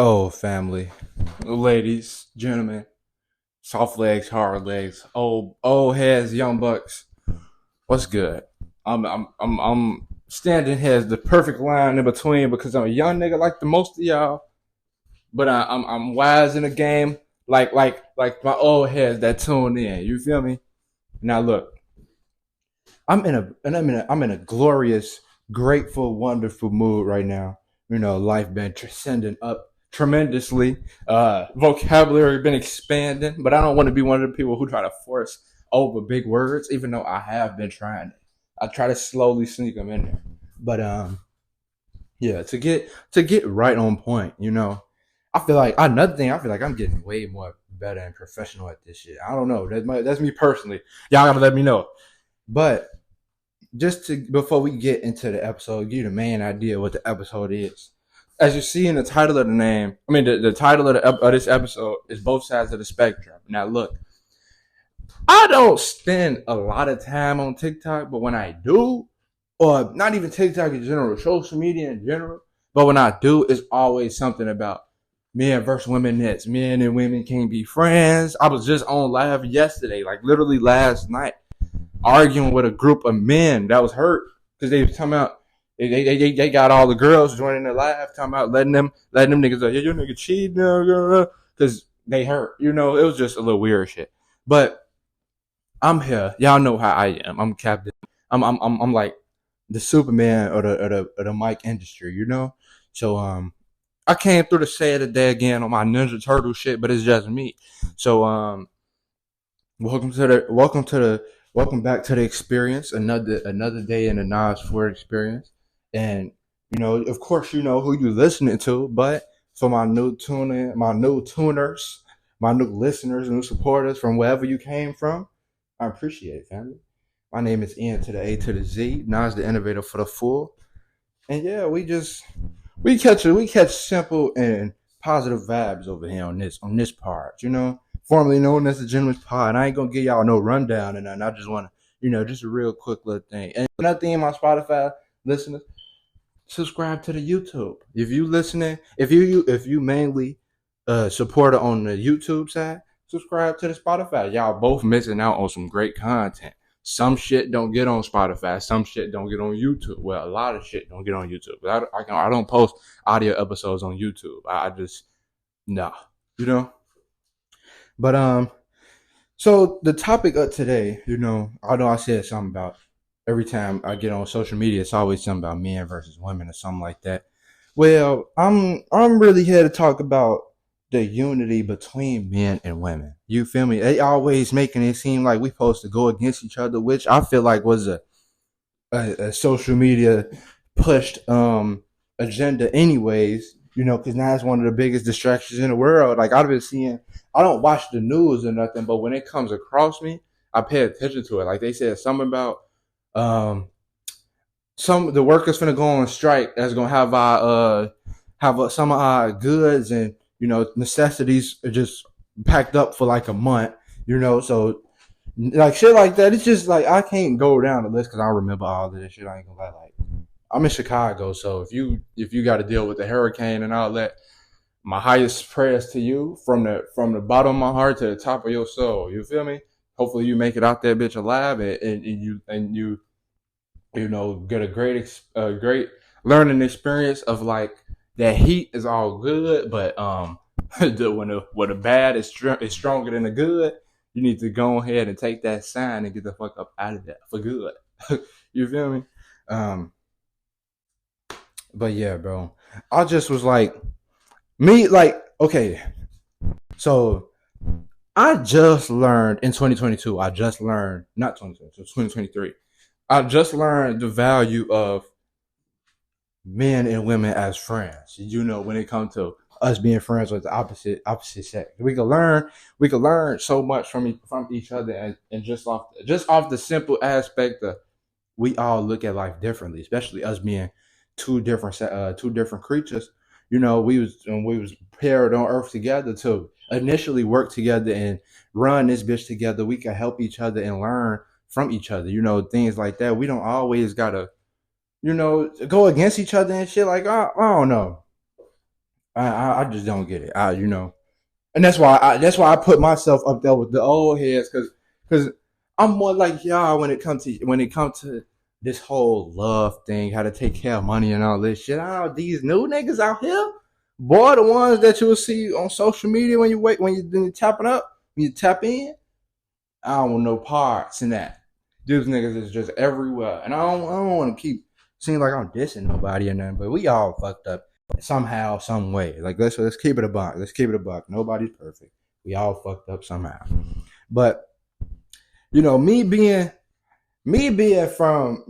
Oh, family, ladies, gentlemen, soft legs, hard legs, old heads, young bucks. What's good? I'm standing here as the perfect line in between because I'm a young nigga like the most of y'all, but I'm wise in the game, like my old heads that tune in. You feel me? Now look, I'm in a glorious, grateful, wonderful mood right now. Life been transcending up tremendously. Vocabulary been expanding, but I don't want to be one of the people who try to force over big words, even though I have been trying it. I try to slowly sneak them in there, but yeah, to get right on point. I feel like another thing. I feel like I'm getting way more better and professional at this shit. I don't know. That's me personally. Y'all gotta let me know. But just to before we get into the episode, give you the main idea what the episode is. As you see in the title of the name, the title of this episode is both sides of the spectrum. Now, look, I don't spend a lot of time on TikTok, but when I do, or not even TikTok in general, social media in general, but when I do, it's always something about men versus women nets. Men and women can't be friends. I was just on live yesterday, like literally last night, arguing with a group of men that was hurt because they was talking about they got all the girls joining the live, talking about letting them niggas like, yeah, your nigga cheating because they hurt. It was just a little weird shit. But I'm here. Y'all know how I am. I'm Captain. I'm like the Superman of the mic industry. So I came through to say it today again on my Ninja Turtle shit, but it's just me. So welcome back to the experience. Another day in the Nas Ford experience, and of course, you know who you listening to. But for my new tuners, my new listeners, new supporters from wherever you came from, I appreciate it, family. My name is Ian to the A to the Z. Nas the Innovator for the full, and yeah, we catch simple and positive vibes over here on this part. Formerly known as the Gentleman's Pod. I ain't gonna give y'all no rundown and nothing. I just wanna, just a real quick little thing. And another thing, my Spotify listeners, subscribe to the YouTube. If you listening, if you mainly supporter on the YouTube side, subscribe to the Spotify. Y'all both missing out on some great content. Some shit don't get on Spotify. Some shit don't get on YouTube. Well, a lot of shit don't get on YouTube. But I don't post audio episodes on YouTube. I just nah, you know. But so the topic of today, although I said something about every time I get on social media, it's always something about men versus women or something like that. Well, I'm really here to talk about the unity between men and women. You feel me? They always making it seem like we supposed to go against each other, which I feel like was a social media pushed agenda anyways, because now it's one of the biggest distractions in the world. Like I've been seeing, I don't watch the news or nothing, but when it comes across me, I pay attention to it. Like they said something about um some the workers finna go on strike that's gonna have some of our goods and necessities just packed up for like a month. So like shit like that. It's just like I can't go down the list because I remember all of this shit. I ain't gonna lie. Like I'm in Chicago, so if you got to deal with the hurricane and all that, my highest prayers to you from the bottom of my heart to the top of your soul. You feel me? Hopefully you make it out there, bitch, alive, and you get a great learning experience of like that heat is all good, but when the bad is stronger than the good, you need to go ahead and take that sign and get the fuck up out of there for good. You feel me? Um, but yeah, bro, I just was like me, like okay, so I just learned in 2022. I just learned not 2022, 2023. I just learned the value of men and women as friends. When it comes to us being friends with the opposite sex, we can learn so much from each other, and just off the simple aspect of we all look at life differently, especially us being two different creatures. We was paired on Earth together to initially work together and run this bitch together. We can help each other and learn from each other. Things like that. We don't always gotta go against each other and shit. Like I don't know. I just don't get it. And that's why I put myself up there with the old heads, because I'm more like y'all when it comes to this whole love thing, how to take care of money and all this shit. These new niggas out here, boy, the ones that you will see on social media when you tapping up, when you tap in. I don't want no parts in that. These niggas is just everywhere, and I don't want to keep seem like I'm dissing nobody or nothing, but we all fucked up somehow, some way. Like let's keep it a buck. Let's keep it a buck. Nobody's perfect. We all fucked up somehow. But me being from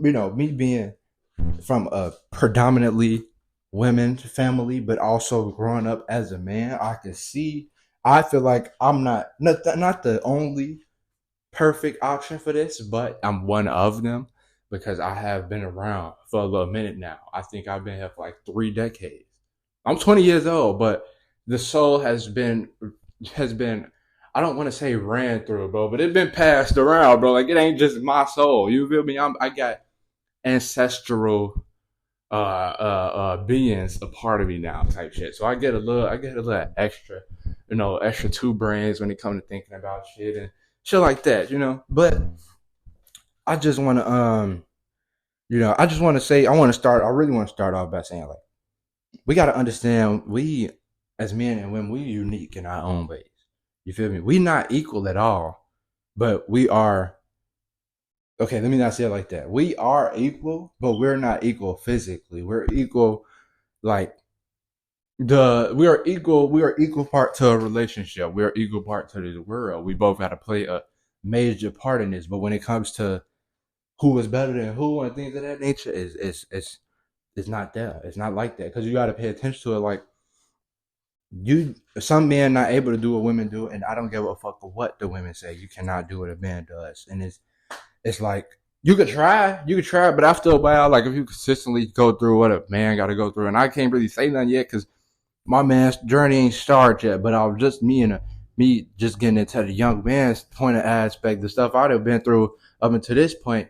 a predominantly women family, but also growing up as a man, I can see. I feel like I'm not the only perfect option for this, but I'm one of them because I have been around for a little minute now. I think I've been here for like 3 decades. I'm 20 years old, but the soul has been I don't want to say ran through, bro, but it's been passed around, bro. Like it ain't just my soul. You feel me? I got ancestral beings a part of me now type shit. So I get a little extra, extra two brains when it comes to thinking about shit and shit like that. But I just want to I just want to say I really want to start off by saying, like, we got to understand, we as men and women, we unique in our own ways. You feel me? We not equal at all, but we are. Okay, let me not say it like that. We are equal, but we're not equal physically. We're equal, like, we are equal part to a relationship. We are equal part to the world. We both got to play a major part in this. But when it comes to who is better than who and things of that nature, is not there. It's not like that, because you got to pay attention to it. Like, some men not able to do what women do, and I don't give a fuck what the women say. You cannot do what a man does, and it's like you could try, but after a while, like if you consistently go through what a man got to go through, and I can't really say nothing yet because my man's journey ain't started yet. But I was just me just getting into the young man's point of aspect, the stuff I'd have been through up until this point.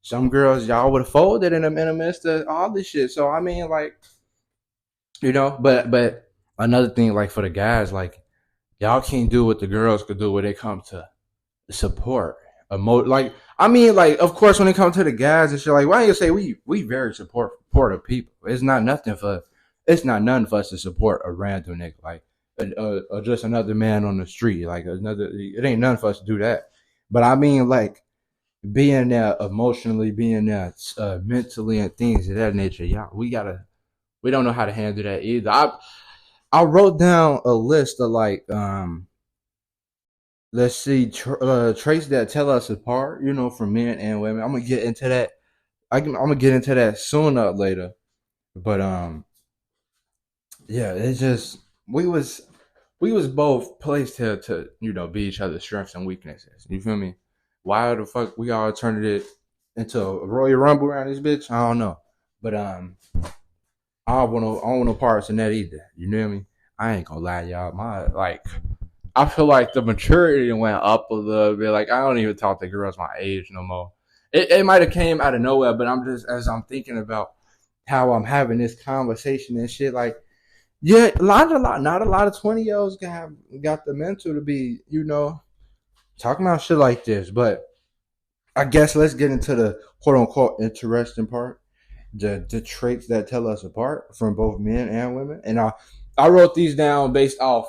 Some girls y'all would have folded in the midst of all this shit. So I mean, like, but another thing, like for the guys, like, y'all can't do what the girls could do when it comes to support. Like, I mean, like, of course, when it comes to the guys and shit, like, why don't you say we very supportive people? It's not nothing for us to support a random nigga, like, just another man on the street, like another. It ain't nothing for us to do that. But I mean, like, being there emotionally, being there mentally, and things of that nature. Yeah, we don't know how to handle that either. I wrote down a list of, like, let's see, traits that tell us apart, from men and women. I'm gonna get into that. I'm gonna get into that sooner or later. But yeah, it's just we was both placed here to be each other's strengths and weaknesses. You feel me? Why the fuck we all turned it into a Royal Rumble around this bitch? I don't know. But I don't want no parts in that either. You know me? I ain't gonna lie, y'all. I feel like the maturity went up a little bit. Like, I don't even talk to girls my age no more. It might have came out of nowhere, but I'm just, as I'm thinking about how I'm having this conversation and shit. Like, yeah, not a lot of 20-year-olds got the mental to be, talking about shit like this. But I guess let's get into the quote unquote interesting part, the traits that tell us apart from both men and women. And I wrote these down based off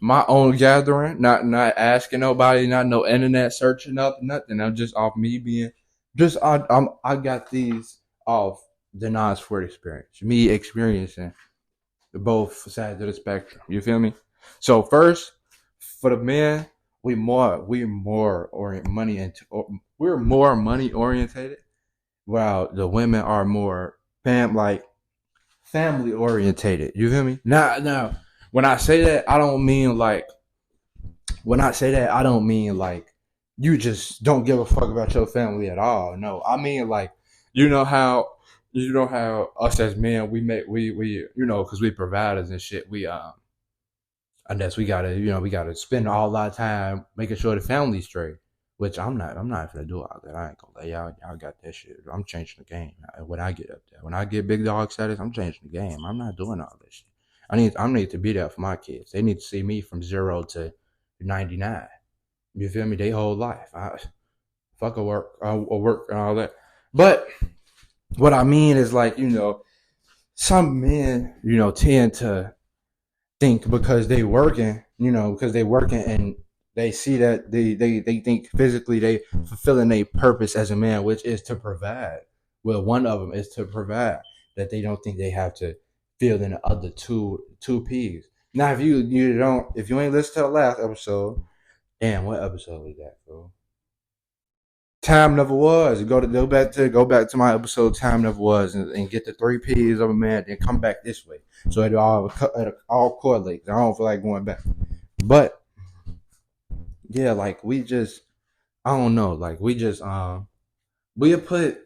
my own gathering, not asking nobody, not no internet searching up, nothing. I'm just off me being just I got these off the non-sport experience, me experiencing both sides of the spectrum. You feel me? So first, for the men, we're more money orientated, while the women are more family orientated. You feel me? Now, when I say that, I don't mean like you just don't give a fuck about your family at all. No, I mean, like, you know how us as men, we because we providers and shit. I guess we gotta spend all our time making sure the family's straight. Which I'm not gonna do all that. I ain't gonna let y'all got that shit. I'm changing the game when I get up there. When I get big dog status, I'm changing the game. I'm not doing all this shit. I need to be there for my kids. They need to see me from 0 to 99. You feel me? They whole life. Fuck a work, and all that. But what I mean is like, some men, tend to think because they working and they see that they think physically they fulfilling a purpose as a man, which is to provide. Well, one of them is to provide, that they don't think they have to fill in the other two P's. Now, if you ain't listened to the last episode, damn, what episode was that, bro? Time never was. Go back to my episode. Time never was, and get the three P's of a man. Then come back this way, so it all correlates. I don't feel like going back, but yeah, like I don't know, like we put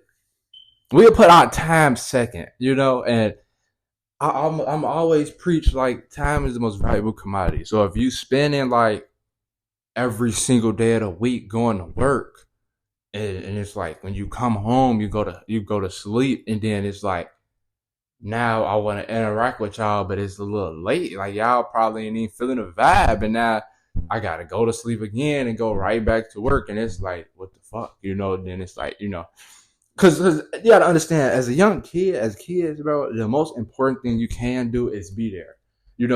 our time second, and I'm always preach like time is the most valuable commodity. So if you spending like every single day of the week going to work, and it's like when you come home, you go to sleep, and then it's like now I want to interact with y'all, but it's a little late. Like y'all probably ain't even feeling the vibe, and now I gotta go to sleep again and go right back to work, and it's like what the fuck, Then it's like because you gotta understand, as a young kid, as kids, bro, the most important thing you can do is be there.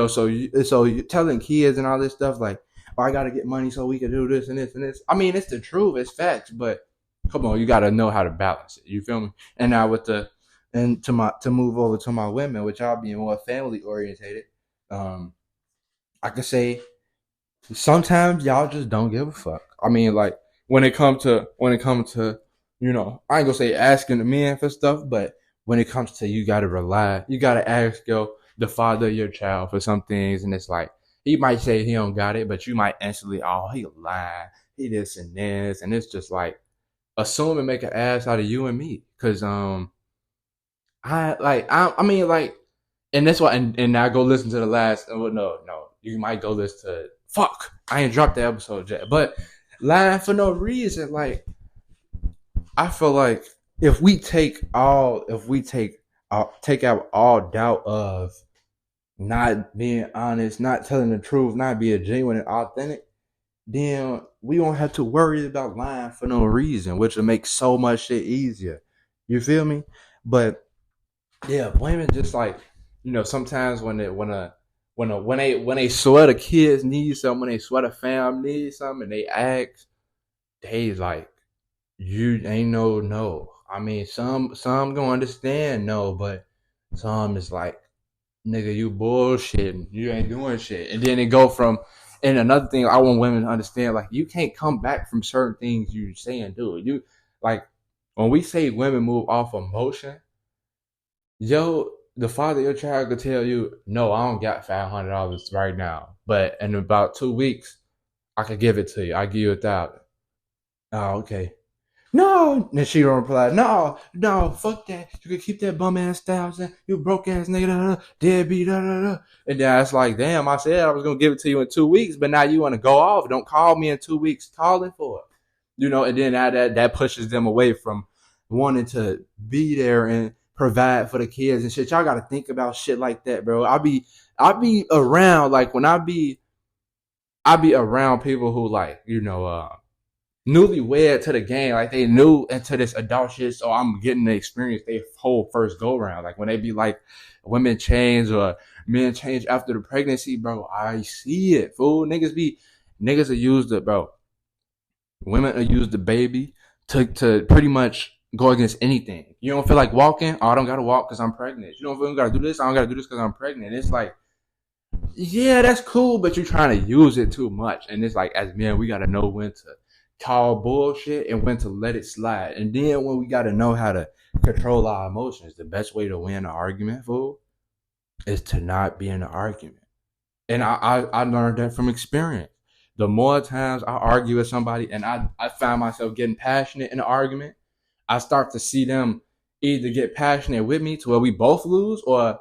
So you telling kids and all this stuff like, oh, I gotta get money so we can do this and this and this. I mean, it's the truth, it's facts, but come on, you gotta know how to balance it. You feel me? And now to move over to my women, which I'll be more family orientated. I could say sometimes y'all just don't give a fuck. I mean, like when it comes to I ain't gonna say asking the men for stuff, but when it comes to you gotta ask the father of your child for some things, and it's like he might say he don't got it, but you might instantly, oh, he lying, he this and this, and it's just like assume and make an ass out of you and me, cause I mean like, and that's why, and now go listen to the last. Well, no, you might go listen to. Fuck, I ain't dropped the episode yet, but lying for no reason. Like I feel like take out all doubt of not being honest, not telling the truth, not being genuine and authentic, then we won't have to worry about lying for no reason, which will make so much shit easier. You feel me? But yeah, women just like sometimes when they swear the kids need something, when they swear the fam needs something, and they ask, they like you ain't no. I mean, some gonna understand no, but some is like, nigga, you bullshitting, you ain't doing shit, and then it go from. And another thing I want women to understand, like you can't come back from certain things you say and do. You like when we say women move off emotion. The father of your child could tell you, no, I don't got $500 right now, but in about 2 weeks, I could give it to you. I give you 1,000. Oh, okay. No, and she don't reply. No, fuck that. You can keep that bum ass 1,000. You broke ass nigga, deadbeat, And then it's like, damn, I said I was gonna give it to you in 2 weeks, but now you want to go off. Don't call me in 2 weeks. Calling for it, And then that pushes them away from wanting to be there and provide for the kids and shit. Y'all got to think about shit like that, bro. I be around like when I be around people who like newlywed to the game, like they new into this adult shit, so I'm getting the experience they whole first go round. Like when they be like women change or men change after the pregnancy, bro, I see it. Fool, niggas will use women will use the baby to pretty much go against anything. You don't feel like walking? Oh, I don't gotta walk because I'm pregnant. You don't feel like gotta do this? I don't gotta do this because I'm pregnant. It's like, yeah, that's cool, but you're trying to use it too much. And it's like, as men, we gotta know when to call bullshit and when to let it slide. And then when we gotta know how to control our emotions, the best way to win an argument, fool, is to not be in an argument. And I learned that from experience. The more times I argue with somebody and I find myself getting passionate in an argument, I start to see them either get passionate with me to where we both lose, or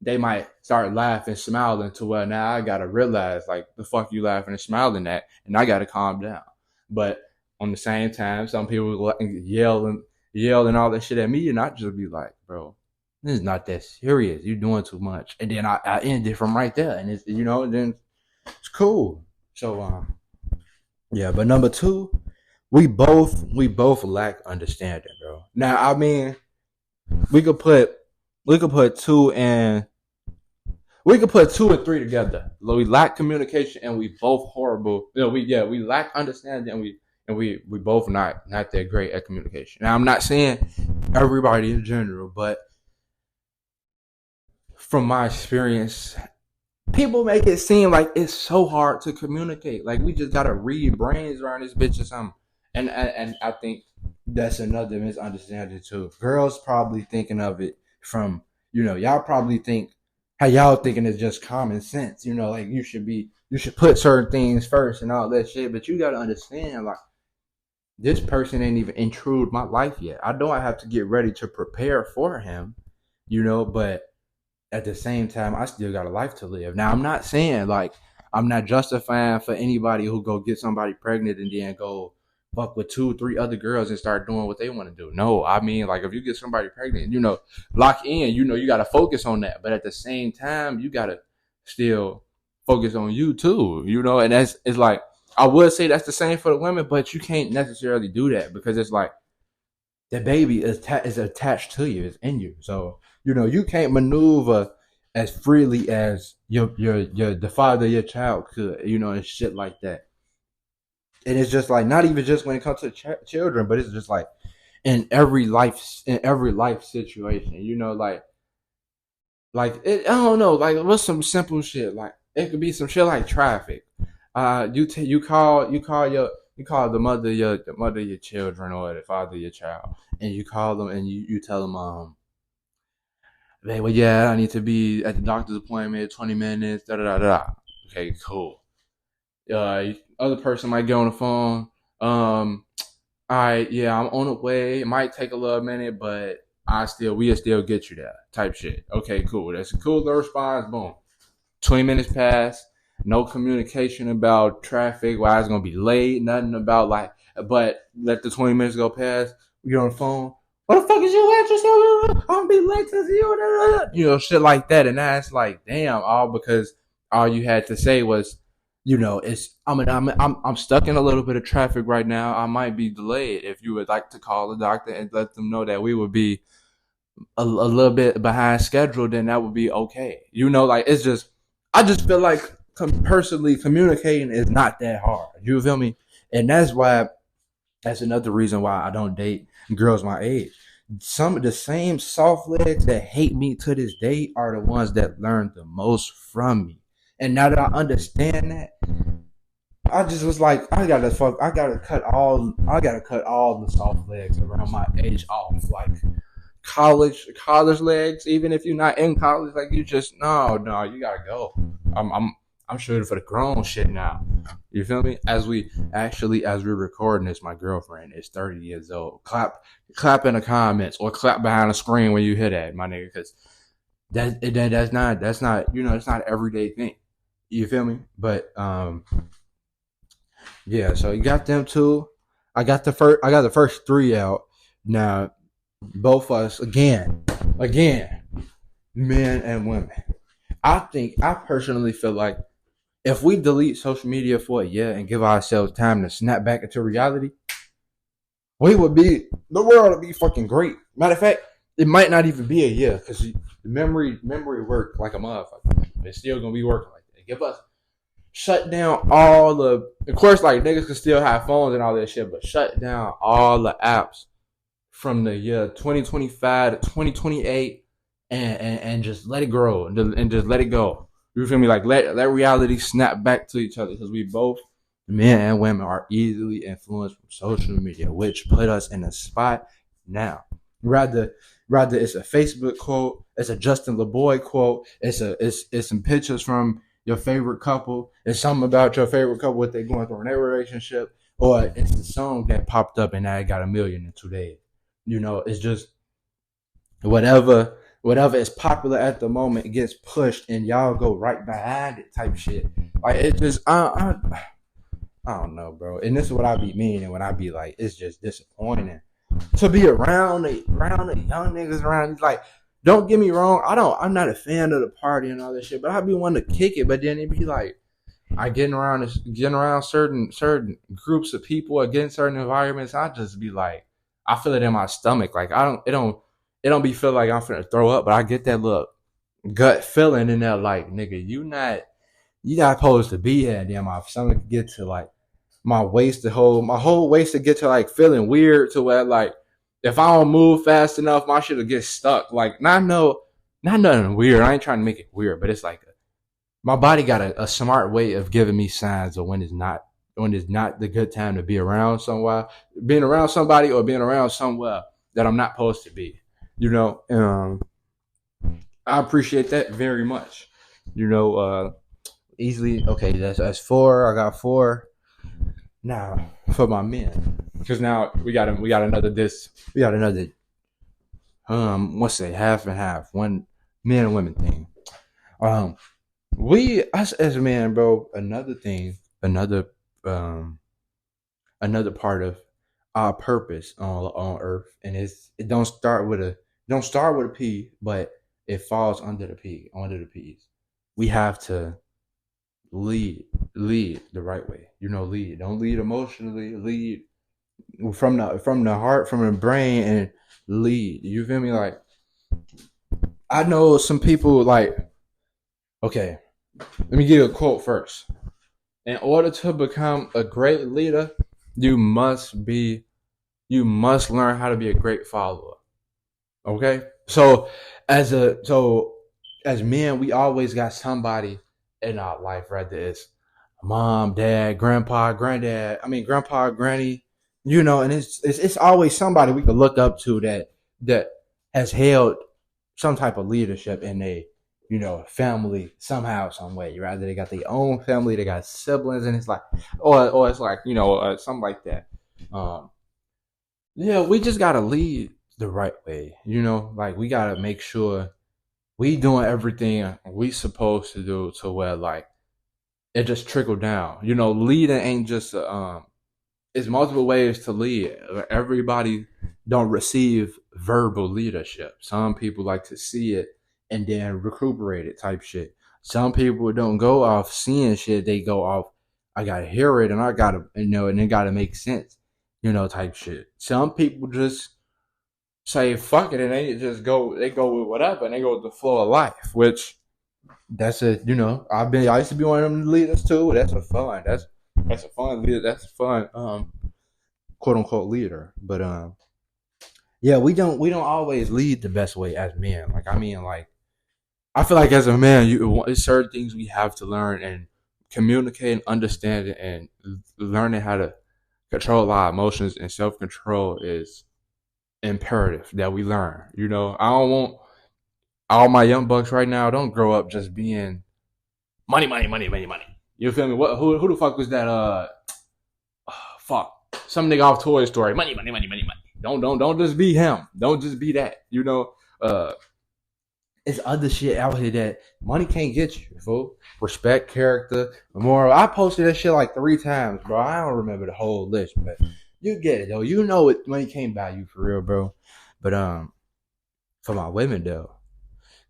they might start laughing, smiling to where now I gotta realize like the fuck you laughing and smiling at, and I gotta calm down. But on the same time, some people yell and all that shit at me, and I just be like, bro, this is not that serious. You're doing too much. And then I end it from right there. And it's, then it's cool. So, yeah, but number two, we both lack understanding, bro. Now, I mean, we could put we could put two and we could put two and three together. We lack communication and we both horrible. We lack understanding and we both not that great at communication. Now, I'm not saying everybody in general, but from my experience, people make it seem like it's so hard to communicate. Like we just gotta read brains around this bitch or something. And I think that's another misunderstanding too. Girls probably thinking of it from, y'all probably think how y'all thinking is just common sense. Like you should put certain things first and all that shit. But you gotta understand, like, this person ain't even intrude my life yet. I know I have to get ready to prepare for him, but at the same time, I still got a life to live. Now, I'm not saying, like, I'm not justifying for anybody who go get somebody pregnant and then go fuck with 2, 3 other girls and start doing what they want to do. No, I mean, like, if you get somebody pregnant, lock in, you got to focus on that. But at the same time, you got to still focus on you too, and it's like, I would say that's the same for the women, but you can't necessarily do that because it's like, the baby is attached to you, it's in you. So, you can't maneuver as freely as your the father of your child could, and shit like that. And it's just like, not even just when it comes to children, but it's just like in every life situation, like it, I don't know, like what's some simple shit, like it could be some shit like traffic. You call the mother of your children or the father of your child, and you call them and you tell them, hey, well, yeah, I need to be at the doctor's appointment 20 minutes, da da da da. Okay, cool. Other person might get on the phone. All right, yeah, I'm on the way. It might take a little minute, but we'll still get you there. Type shit. Okay, cool. That's a cool little response. Boom. 20 minutes pass. No communication about traffic. Why it's gonna be late. Nothing about like. But let the 20 minutes go past. We get on the phone. What the fuck is your address? I'm gonna be late to you. Shit like that. And that's like, damn, all because all you had to say was, it's I'm stuck in a little bit of traffic right now. I might be delayed. If you would like to call the doctor and let them know that we would be a little bit behind schedule, then that would be okay. Like it's just, I just feel like personally communicating is not that hard. You feel me? And that's another reason why I don't date girls my age. Some of the same soft legs that hate me to this day are the ones that learn the most from me. And now that I understand that, I just was like, I gotta cut all the soft legs around my age off. Like college legs, even if you're not in college, like you just no, you gotta go. I'm shooting for the grown shit now. You feel me? As we're recording this, my girlfriend is 30 years old. Clap in the comments or clap behind the screen when you hear that, my nigga, because that's not it's not an everyday thing. You feel me? But yeah. So you got them two. I got the first three out. Now both of us again, men and women. I personally feel like if we delete social media for a year and give ourselves time to snap back into reality, the world would be fucking great. Matter of fact, it might not even be a year because the memory work like a motherfucker. It's still gonna be working like that. Give us shut down of course, like niggas can still have phones and all that shit, but shut down all the apps from the year 2025 to 2028 and just let it grow and just let it go. You feel me? Like let reality snap back to each other because we both, men and women, are easily influenced from social media, which put us in a spot now. Rather it's a Facebook quote, it's a Justin LeBoy quote, it's some pictures from your favorite couple, it's something about your favorite couple, what they're going through in their relationship, or it's the song that popped up and now it got 1 million in 2 days. It's just whatever is popular at the moment gets pushed and y'all go right behind it type shit. Like it just I don't know, bro. And this is what I be meaning when I be like, it's just disappointing to be around the young niggas around. Like don't get me wrong. I'm not a fan of the party and all that shit, but I be wanting to kick it. But then it be like, I getting around certain groups of people or getting certain environments. I just be like, I feel it in my stomach. Like it don't be feel like I'm finna throw up, but I get that little gut feeling in there. Like, nigga, you not supposed to be here. And then my stomach get to like my whole waist to get to like feeling weird to where like if I don't move fast enough, my shit'll get stuck. Like, not nothing weird. I ain't trying to make it weird, but it's like my body got a smart way of giving me signs of when it's not the good time to be around somewhere, being around somebody or being around somewhere that I'm not supposed to be. You know, I appreciate that very much. You know, easily okay. That's four. I got four. Now for my men, because now we got another let's say half and half, one men and women thing. Um, we us as men, bro. Another thing, um, another part of our purpose on Earth, and it don't start with a P, but it falls under the P, under the P's. We have to lead, lead the right way. You know, lead. Don't lead emotionally. Lead from the heart, from the brain, and lead. You feel me? Like, I know some people like. Okay, let me give you a quote first. In order to become a great leader, you must learn how to be a great follower. Okay? So as men, we always got somebody in our life, right? It's mom, dad, grandpa, granddad, grandpa, granny, you know, and it's always somebody we can look up to that has held some type of leadership in a family somehow, some way. Right? They got their own family, they got siblings, and it's like, or it's like something like that. Yeah, we just gotta lead the right way. Like we gotta make sure we doing everything we supposed to do to where like it just trickle down. Leading ain't just it's multiple ways to lead. Everybody don't receive verbal leadership. Some people like to see it and then recuperate it type shit. Some people don't go off seeing shit. They go off, I gotta hear it and I gotta, and it gotta make sense, type shit. Some people just say fuck it and they go with whatever and they go with the flow of life, which that's it. I used to be one of them leaders too. That's a fun leader. That's a fun quote unquote leader. But yeah, we don't always lead the best way as men. Like I feel like as a man, there's certain things we have to learn and communicate and understand it, and learning how to control our emotions and self control is imperative that we learn. I don't want all my young bucks right now. Don't grow up just being money, money, money, money, money. You feel me? Who the fuck was that? Fuck, some nigga off Toy Story. Money, money, money, money, money. Don't just be him. Don't just be that. It's other shit out here that money can't get you, fool. Respect, character, moral. I posted that shit like 3 times, bro. I don't remember the whole list, but you get it though. You know it. Money can't buy you for real, bro. But for my women though,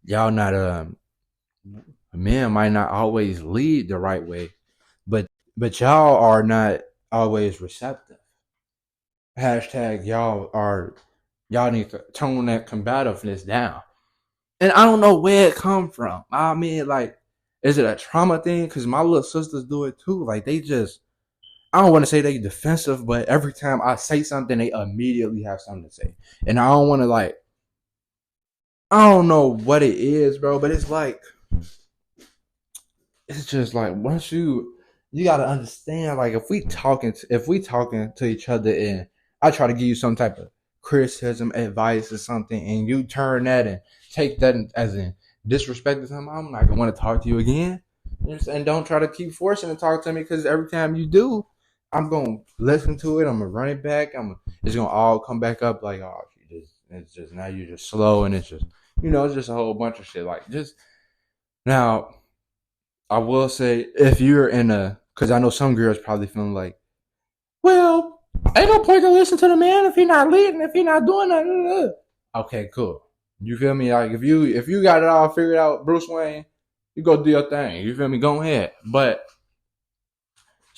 y'all not men might not always lead the right way, but y'all are not always receptive. Hashtag y'all need to tone that combativeness down. And I don't know where it come from. I mean, like, is it a trauma thing? Because my little sisters do it too. Like, I don't want to say they defensive, but every time I say something, they immediately have something to say. And I don't want to, like, I don't know what it is, bro, but it's like, it's just like, once you got to understand, like, if we talking to each other and I try to give you some type of criticism, advice, or something, and you turn that and take that as in disrespect to something, I'm not gonna want to talk to you again. And don't try to keep forcing to talk to me, because every time you do, I'm gonna listen to it. I'm gonna run it back. It's gonna all come back up like, oh, it's just now you're just slow, and it's just it's just a whole bunch of shit. Like, just now, I will say, if you're because I know some girls probably feeling like, well, ain't no point to listen to the man if he not leading, if he not doing that. Okay, cool. You feel me? Like if you got it all figured out, Bruce Wayne, you go do your thing. You feel me? Go ahead. But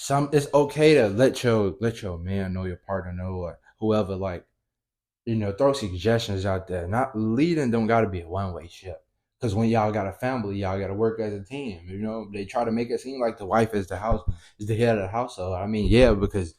it's okay to let your man know, your partner know, or whoever, like, throw suggestions out there. Not leading don't got to be a one way ship. Because when y'all got a family, y'all got to work as a team. They try to make it seem like the wife is the head of the household. I mean, yeah, because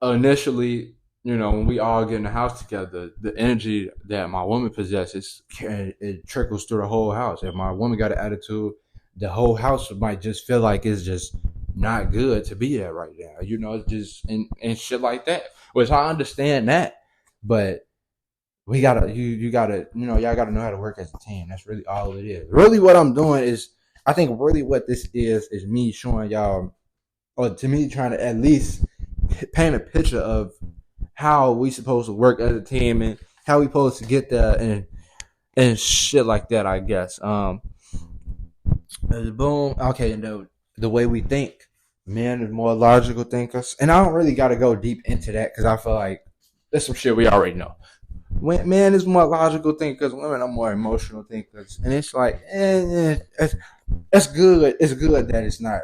initially, when we all get in the house together, the energy that my woman possesses, it trickles through the whole house. If my woman got an attitude, the whole house might just feel like it's just not good to be there right now. It's just and shit like that. Which I understand that, but we gotta you gotta y'all gotta know how to work as a team. That's really all it is. Really, what I'm doing is, I think really what this is me showing y'all, or to me trying to at least paint a picture of how we supposed to work as a team and how we supposed to get there and shit like that. I guess. Boom. Okay, and the way we think, men are more logical thinkers, and I don't really got to go deep into that because I feel like there's some shit we already know. When man is more logical thinkers, women are more emotional thinkers, and it's like, it's good. It's good that it's not,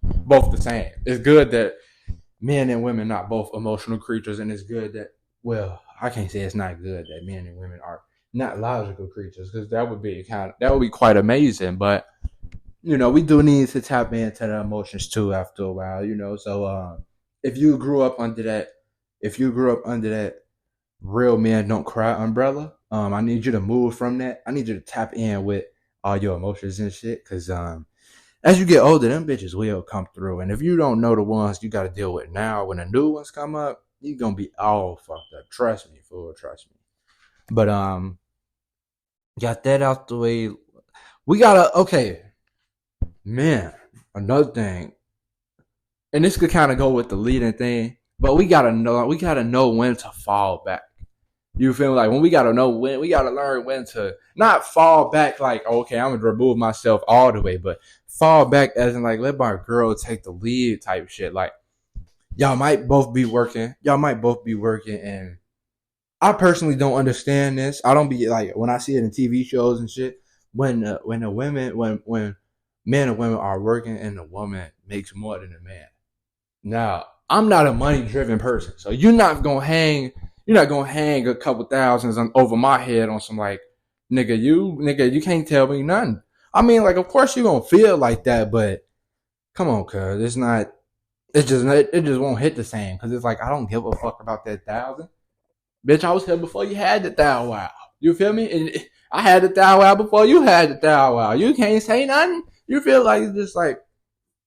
both the same. It's good that men and women not both emotional creatures, and it's good that, well, I can't say it's not good that men and women are not logical creatures, because that would be quite amazing. But we do need to tap into the emotions too after a while. So if you grew up under that, real men don't cry umbrella, I need you to move from that. I need you to tap in with all your emotions and shit, because as you get older, them bitches will come through. And if you don't know the ones you got to deal with now, when the new ones come up, you're going to be all fucked up. Trust me, fool. Trust me. But, got that out the way. We got to, okay, man, another thing. And this could kind of go with the leading thing, but we got to know when to fall back. You feel me? Like, when we got to learn when to not fall back like, okay, I'm going to remove myself all the way, but fall back as in, like, let my girl take the lead type shit. Like, y'all might both be working, and I personally don't understand this. I don't be like, when I see it in TV shows and shit, when men and women are working and the woman makes more than the man. Now, I'm not a money driven person, so you're not gonna hang a couple thousands over my head on some, like, nigga, you can't tell me nothing. I mean, like, of course you gonna feel like that, but come on, cuz it just won't hit the same, because it's like, I don't give a fuck about that thousand. Bitch, I was here before you had the thou wow. You feel me? And I had the thou wow before you had the thou wow. You can't say nothing. You feel like it's just like,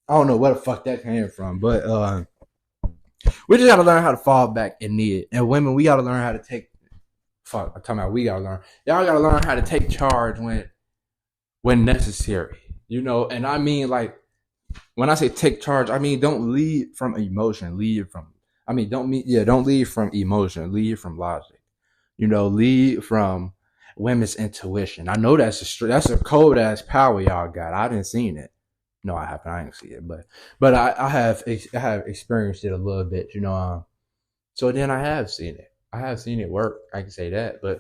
I don't know where the fuck that came from, but we just gotta learn how to fall back and need it. And women, we gotta learn how to take. Fuck, I'm talking about we gotta learn. Y'all gotta learn how to take charge when necessary. And I mean, like, when I say take charge, I mean don't lead from emotion. Don't lead from emotion. Lead from logic. Lead from women's intuition. I know that's a cold ass power y'all got. I didn't seen it. No, I haven't. I ain't see it, but I have experienced it a little bit. So then I have seen it. I have seen it work. I can say that. But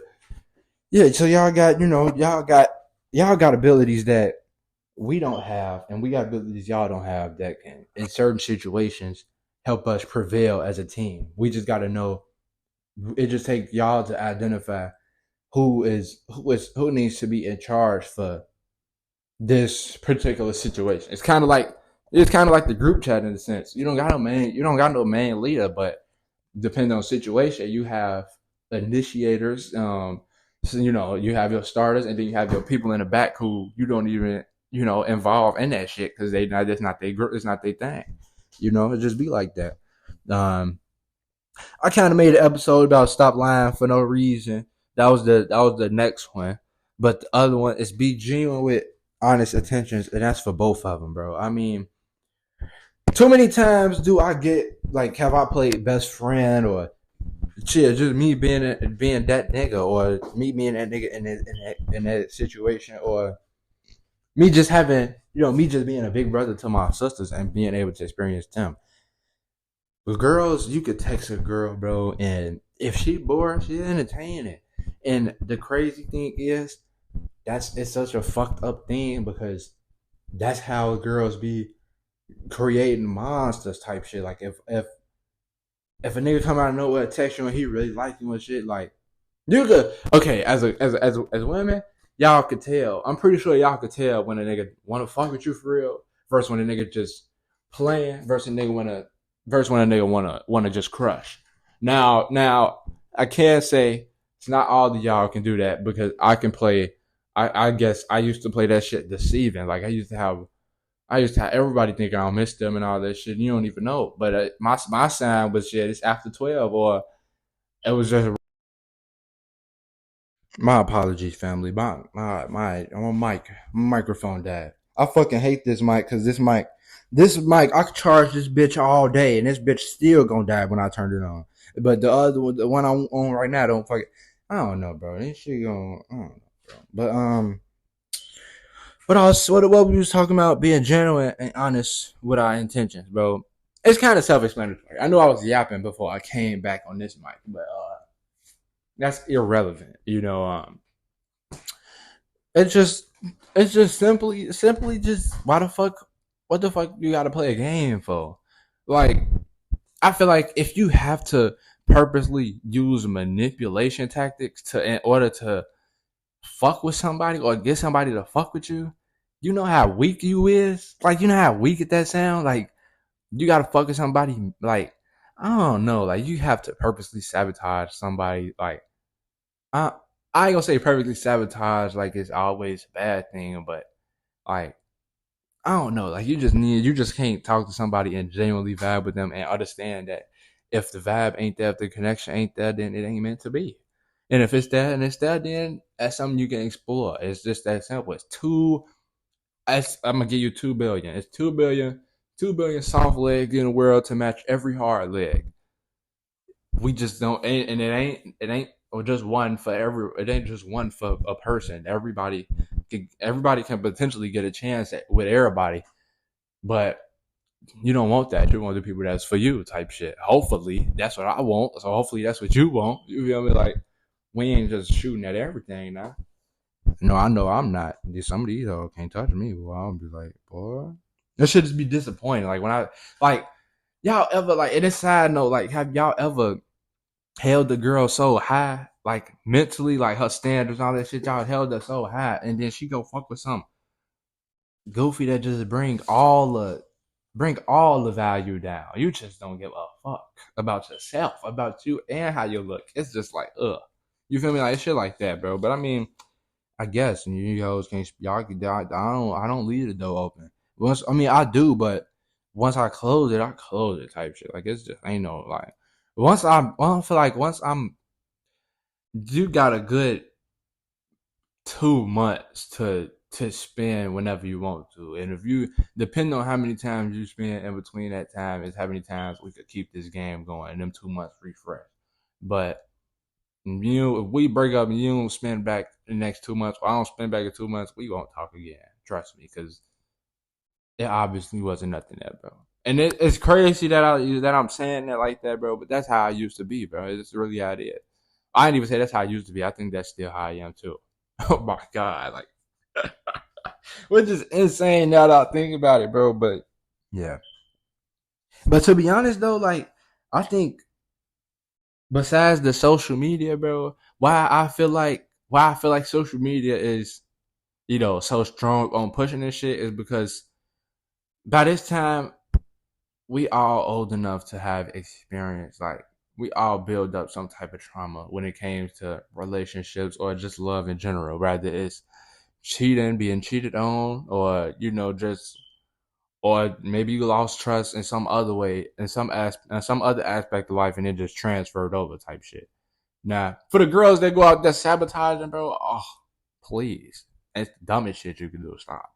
yeah, so y'all got abilities that we don't have, and we got abilities y'all don't have that can, in certain situations, help us prevail as a team. We just got to know. It just takes y'all to identify who needs to be in charge for this particular situation. It's kind of like the group chat in a sense. You don't got no main leader, but depending on the situation, you have initiators. So, you have your starters, and then you have your people in the back who you don't even involve in that shit, because it's not their group, it's not their thing. It just be like that. I kind of made an episode about stop lying for no reason. That was the next one, but the other one is be genuine with honest intentions, and that's for both of them, bro. I mean, too many times do I get, like, have I played best friend, or shit, just me being that nigga, or me being that nigga in that situation, or me just having, me just being a big brother to my sisters and being able to experience them. With girls, you could text a girl, bro, and if she bored, she entertain it. And the crazy thing is, it's such a fucked up thing because that's how girls be creating monsters type shit. Like if a nigga come out of nowhere text you and he really like you and shit, like you could okay as women, y'all could tell. I'm pretty sure y'all could tell when a nigga want to fuck with you for real versus when a nigga just playing versus when a nigga wanna just crush. Now I can't say it's not all of y'all can do that because I can play. I guess I used to play that shit deceiving. Like I used to have everybody thinking I'll miss them and all that shit. And you don't even know. But my sign was shit. It's after 12 or it was just. My apologies, family. My microphone died. I fucking hate this mic because this mic, I could charge this bitch all day and this bitch still gonna die when I turn it on. But the other one, the one I'm on right now, don't fucking. I don't know, bro. This shit gonna. I don't know, bro. What we was talking about being genuine and honest with our intentions, bro. It's kind of self-explanatory. I know I was yapping before I came back on this mic, but that's irrelevant. It's just simply just what the fuck you gotta play a game for? Like, I feel like if you have to purposely use manipulation tactics in order to fuck with somebody or get somebody to fuck with you, you know how weak you is? Like, you know how weak that sound? Like, you gotta fuck with somebody, like, I don't know, like, you have to purposely sabotage somebody, like, I, I ain't gonna say perfectly sabotage, like, it's always a bad thing, but, like, I don't know, like, you just can't talk to somebody and genuinely vibe with them and understand that if the vibe ain't there, if the connection ain't there, then it ain't meant to be. And if it's there and it's there, then that's something you can explore. It's just that simple. I'm gonna give you 2 billion. It's 2 billion soft legs in the world to match every hard leg. We just don't, and it ain't or just one for it ain't just one for a person. Everybody can potentially get a chance with everybody, but you don't want that. You want the people that's for you type shit. Hopefully that's what I want. So hopefully that's what you want. You feel me? Like, we ain't just shooting at everything now. No, I know I'm not. Some of these hoes can't touch me. Well, I'll be like, boy, that should just be disappointing. Like, when I like y'all ever, like, in a side note, like, have y'all ever held the girl so high, like, mentally, like, her standards, all that shit, y'all held her so high, and then she go fuck with some goofy that just bring all the value down. You just don't give a fuck about yourself, about you, and how you look. It's just like, ugh. You feel me? Like, shit like that, bro. But I mean, I guess and you hoes can't. Y'all, I don't leave the door open. I do, but once I close it type shit. Like, it's just ain't no, like, I feel like once you got a good 2 months to spend whenever you want to, and if you depend on how many times you spend in between that time is how many times we could keep this game going and them 2 months refresh. But if we break up and you don't spend back the next 2 months, or I don't spend back in 2 months, we won't talk again. Trust me, because it obviously wasn't nothing there, bro. And it's crazy that I'm saying that like that, bro. But that's how I used to be, bro. It's really how it is. I didn't even say that's how I used to be. I think that's still how I am too. Oh my god, like, which is insane now that I think about it, bro. But yeah. But to be honest though, like, I think besides the social media, bro, why I feel like social media is, so strong on pushing this shit is because by this time we all old enough to have experience. Like, we all build up some type of trauma when it came to relationships or just love in general. Rather it's cheating, being cheated on, or just, or maybe you lost trust in some other way, in some other aspect of life, and it just transferred over type shit. Now, for the girls that go out there sabotaging, bro, oh, please, it's the dumbest shit you can do. Stop.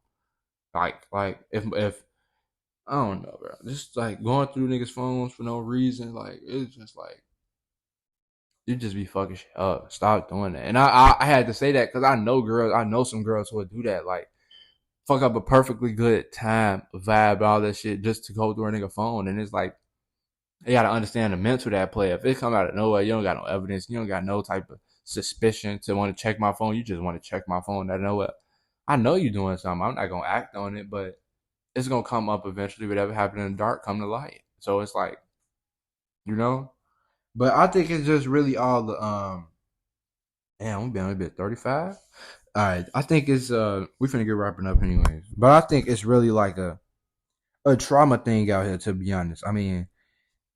Like if I don't know, bro, just like going through niggas' phones for no reason, like, it's just like you just be fucking shit up. Stop doing that. And I had to say that because I know some girls who would do that, like, fuck up a perfectly good time, vibe, all that shit just to go through a nigga phone, and it's like, you gotta understand the mental that play. If it come out of nowhere, you don't got no evidence, you don't got no type of suspicion to want to check my phone. You just want to check my phone. I know what. I know you're doing something. I'm not gonna act on it, but it's gonna come up eventually. Whatever happened in the dark, come to light. So it's like, you know. But I think it's just really all the damn, I'm being a bit 35. All right, I think it's we finna get wrapping up anyways. But I think it's really like a trauma thing out here, to be honest. I mean,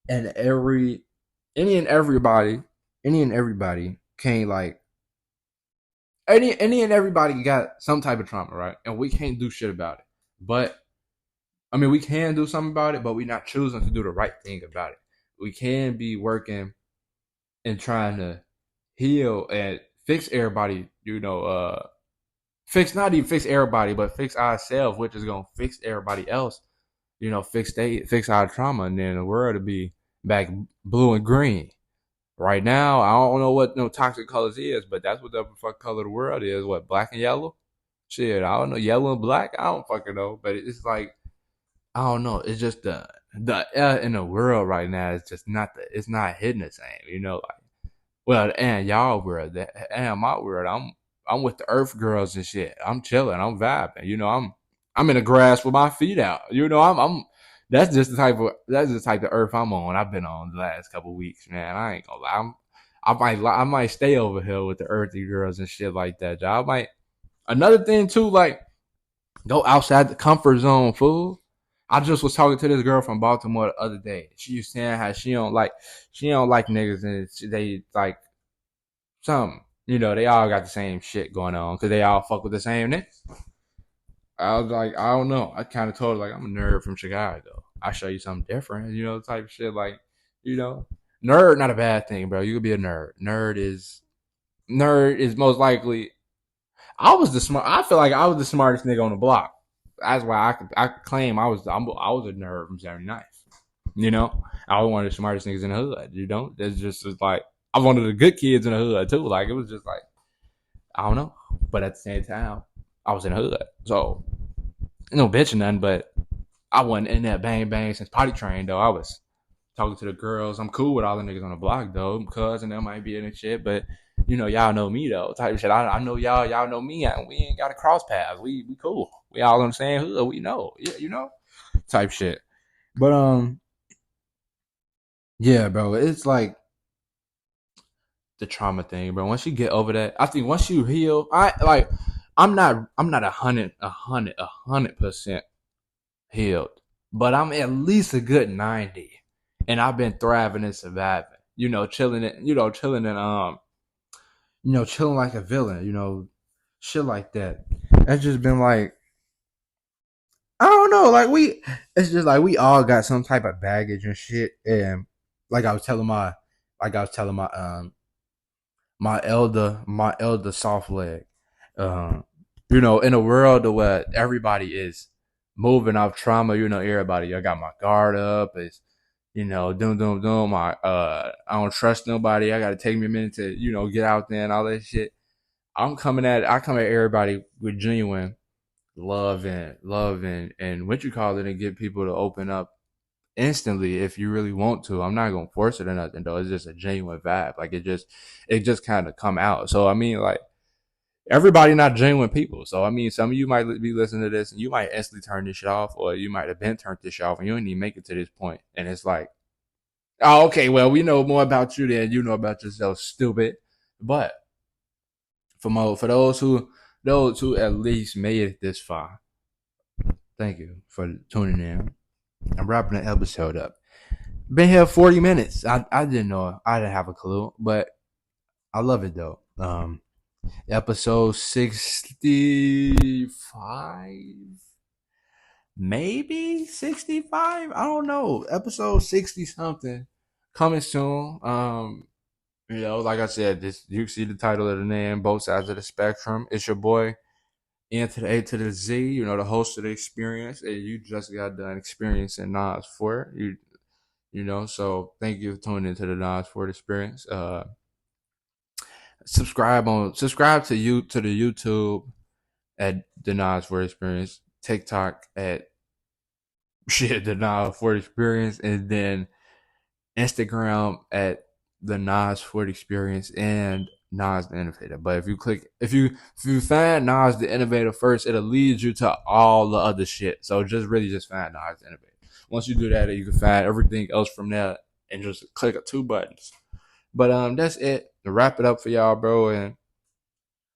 and any and everybody, any and everybody can't like any and everybody got some type of trauma, right? And we can't do shit about it. But I mean, we can do something about it, but we're not choosing to do the right thing about it. We can be working and trying to heal and fix everybody, fix not even fix everybody, but fix ourselves, which is gonna fix everybody else. Fix our trauma, and then the world to be back blue and green. Right now, I don't know what no toxic colors is, but that's what the fuck color the world is. What, black and yellow? Shit, I don't know. Yellow and black? I don't fucking know. But it's like, I don't know. It's just the air in the world right now is just not it's not hitting the same. Like, well, and y'all world, and my world, I'm with the Earth girls and shit. I'm chilling. I'm vibing. I'm in the grass with my feet out. I'm that's the type of Earth I'm on. I've been on the last couple of weeks, man. I ain't gonna lie. I might stay over here with the earthy girls and shit like that. I might. Another thing too, like, go outside the comfort zone, fool. I just was talking to this girl from Baltimore the other day. She was saying how she don't like niggas, and they like some, they all got the same shit going on because they all fuck with the same niggas. I was like, I don't know. I kind of told her, like, I'm a nerd from Chicago. I show you something different, type of shit. Like, you know, nerd not a bad thing, bro. You could be a nerd. Nerd is most likely. I feel like I was the smartest nigga on the block. That's why I could claim I was a nerd from 79th. I was one of the smartest niggas in the hood. That's just like I'm one of the good kids in the hood too. Like, it was just like, I don't know, but at the same time, I was in the hood, so no bitching nothing. But I wasn't in that bang bang since potty train though. I was talking to the girls. I'm cool with all the niggas on the block though. Cuz and them might be in and shit, but y'all know me though. Type of shit. I know y'all know me, and we ain't got to cross paths. We cool. We all on the same hood. We know. Yeah, type shit. But yeah, bro. It's like the trauma thing, bro. Once you get over that, I think once you heal, I'm not 100% healed, but I'm at least a good 90, and I've been thriving and surviving. Chilling it. Chilling like a villain. Shit like that. That's just been like, I don't know. It's just like we all got some type of baggage and shit. And like I was telling my elder soft leg, in a world where everybody is moving off trauma, everybody, I got my guard up. It's, doom, doom, doom. I don't trust nobody. I got to take me a minute to, get out there and all that shit. I come at everybody with genuine love and what you call it, and get people to open up instantly if you really want to. I'm not gonna force it or nothing though. It's just a genuine vibe. Like, it just kind of come out. So I mean, like, everybody not genuine people. So I mean, some of you might be listening to this and you might instantly turn this shit off, or you might have been turned this shit off and you didn't even make it to this point. And it's like, oh, okay, well, we know more about you than you know about yourself, stupid. But for those who at least made it this far, thank you for tuning in. I'm wrapping the episode up. Been here 40 minutes. I didn't know. I didn't have a clue, but I love it though. Episode 65, maybe 65. I don't know. Episode 60 something coming soon. Like I said, this, you see the title of the name, both sides of the spectrum. It's your boy N to the A to the Z, the host of the experience, and you just got done experiencing Nas for it. So thank you for tuning into the Nas for experience. Subscribe to the YouTube at the Nas for experience, TikTok at the Nas for experience, and then Instagram at the Nas for experience, and Nas the Innovator. But if you find Nas the Innovator first, it'll lead you to all the other shit. So just find Nas the Innovator. Once you do that, you can find everything else from there and just click 2 buttons. But that's it. To wrap it up for y'all, bro. And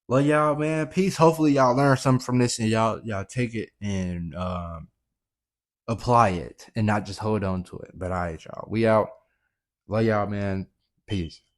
love y'all, man. Peace. Hopefully y'all learn something from this and y'all take it and apply it and not just hold on to it. But all right, y'all. We out. Love y'all, man. Peace.